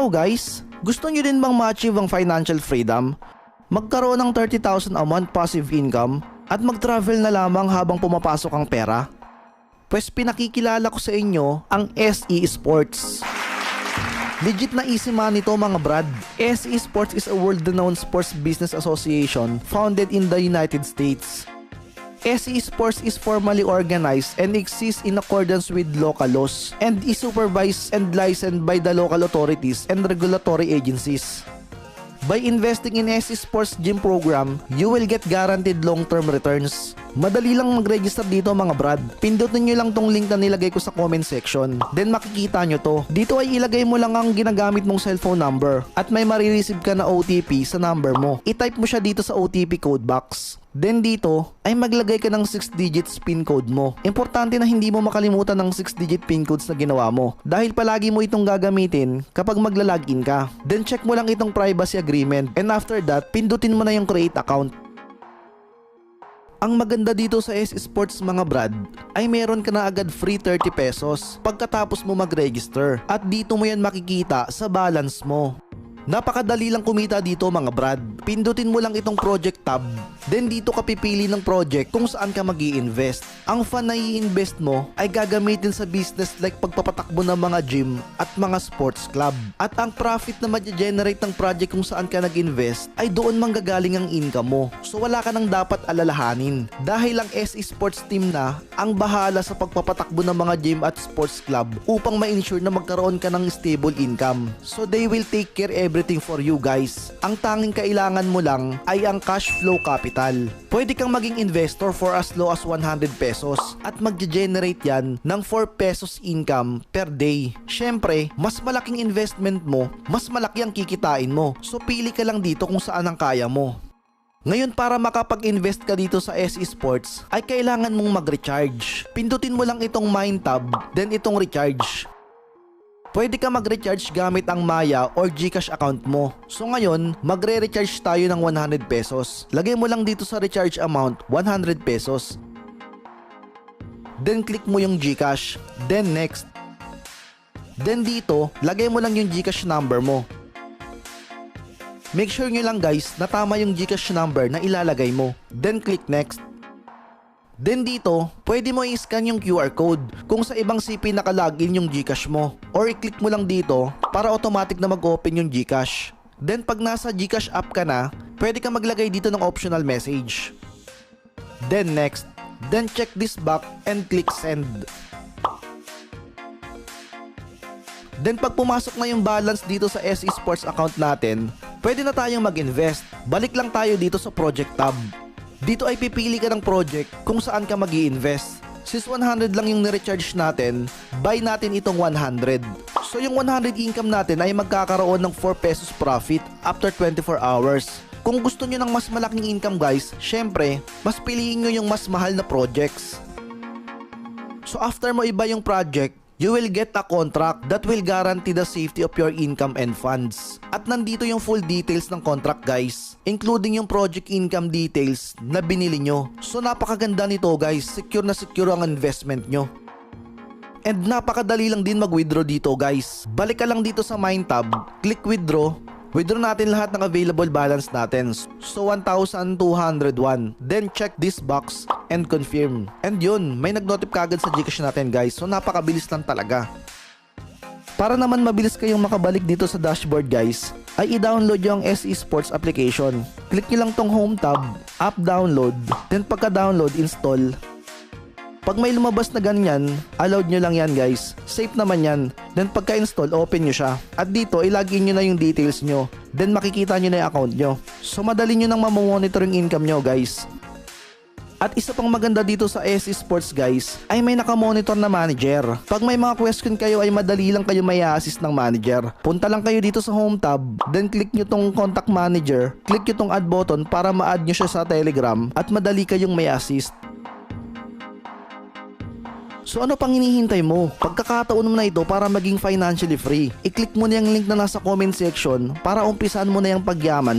So guys, gusto nyo din bang ma-achieve ang financial freedom? Magkaroon ng 30,000 a month passive income at mag-travel na lamang habang pumapasok ang pera? Pues pinakikilala ko sa inyo ang SE Sports. Legit na easy money to mga brad. SE Sports is a world-renowned sports business association founded in the United States. SE Sports is formally organized and exists in accordance with local laws and is supervised and licensed by the local authorities and regulatory agencies. By investing in SE Sports Gym program, you will get guaranteed long-term returns. Madali lang mag-register dito mga brad. Pindutin nyo lang tong link na nilagay ko sa comment section. Then makikita nyo to. Dito ay ilagay mo lang ang ginagamit mong cellphone number at may marireceive ka na OTP sa number mo. I-type mo siya dito sa OTP code box. Then dito ay maglagay ka ng 6 digits PIN code mo. Importante na hindi mo makalimutan ng 6-digit PIN codes na ginawa mo dahil palagi mo itong gagamitin kapag magla-login ka. Then check mo lang itong privacy agreement and after that pindutin mo na yung create account. Ang maganda dito sa SE Sports mga brad ay meron ka na agad free 30 pesos pagkatapos mo mag-register at dito mo yan makikita sa balance mo. Napakadali lang kumita dito mga brad. Pindutin mo lang itong project tab. Then dito ka pipili ng project kung saan ka mag-i-invest. Ang fund na i-invest mo ay gagamitin sa business like pagpapatakbo ng mga gym at mga sports club. At ang profit na ma-generate ng project kung saan ka nag-invest ay doon manggagaling ang income mo. So wala ka nang dapat alalahanin. Dahil ang SE Sports team na ang bahala sa pagpapatakbo ng mga gym at sports club upang ma-ensure na magkaroon ka ng stable income. So they will take care everything for you guys. Ang tanging kailangan mo lang ay ang cash flow capital. Pwede kang maging investor for as low as 100 pesos at mag-generate yan ng 4 pesos income per day. Syempre, mas malaking investment mo, mas malaki ang kikitain mo. So pili ka lang dito kung saan ang kaya mo. Ngayon para makapag-invest ka dito sa SE Sports ay kailangan mong mag-recharge. Pindutin mo lang itong mine tab, then itong recharge. Pwede ka mag-recharge gamit ang Maya or GCash account mo. So ngayon, magre-recharge tayo ng 100 pesos. Lagay mo lang dito sa recharge amount 100 pesos. Then click mo yung GCash. Then next. Then dito, lagay mo lang yung GCash number mo. Make sure nyo lang guys na tama yung GCash number na ilalagay mo. Then click next. Then dito, pwede mo i-scan yung QR code kung sa ibang CP nakalagin yung GCash mo. Or i-click mo lang dito para automatic na mag-open yung GCash. Then pag nasa GCash app ka na, pwede ka maglagay dito ng optional message. Then next. Then check this box and click send. Then pag pumasok na yung balance dito sa SE Sports account natin, pwede na tayong mag-invest. Balik lang tayo dito sa project tab. Dito ay pipili ka ng project kung saan ka mag-i-invest. Since 100 lang yung ni-recharge natin, buy natin itong 100. So yung 100 income natin ay magkakaroon ng 4 pesos profit after 24 hours. Kung gusto nyo ng mas malaking income guys, syempre, mas piliin nyo yung mas mahal na projects. So after mo iba yung project, you will get a contract that will guarantee the safety of your income and funds. At nandito yung full details ng contract guys, including yung project income details na binili nyo. So napakaganda nito guys, secure na secure ang investment nyo. And napakadali lang din mag-withdraw dito guys. Balik ka lang dito sa mine tab, click withdraw. Withdraw natin lahat ng available balance natin. So 1,201. Then check this box and confirm. And yun, may nag-notif kagad sa GCash natin guys. So napakabilis lang talaga. Para naman mabilis kayong makabalik dito sa dashboard guys, ay i-download yung SE Sports application. Click nyo lang tong home tab, app download, then pagka-download, install. Pag may lumabas na ganyan, allowed nyo lang yan guys. Safe naman yan. Then pagka-install, open nyo siya. At dito, ilagin nyo na yung details nyo. Then makikita nyo na yung account nyo. So madali nyo nang mamonitor yung income nyo guys. At isa pang maganda dito sa SE Sports guys, ay may nakamonitor na manager. Pag may mga question kayo ay madali lang kayo may assist ng manager. Punta lang kayo dito sa home tab, then click nyo tong contact manager, click nyo tong add button para ma-add nyo siya sa Telegram at madali kayong may assist. So ano pang hinihintay mo? Pagkakataon mo na ito para maging financially free. I-click mo na yung link na nasa comment section para umpisan mo na yung pagyaman mo.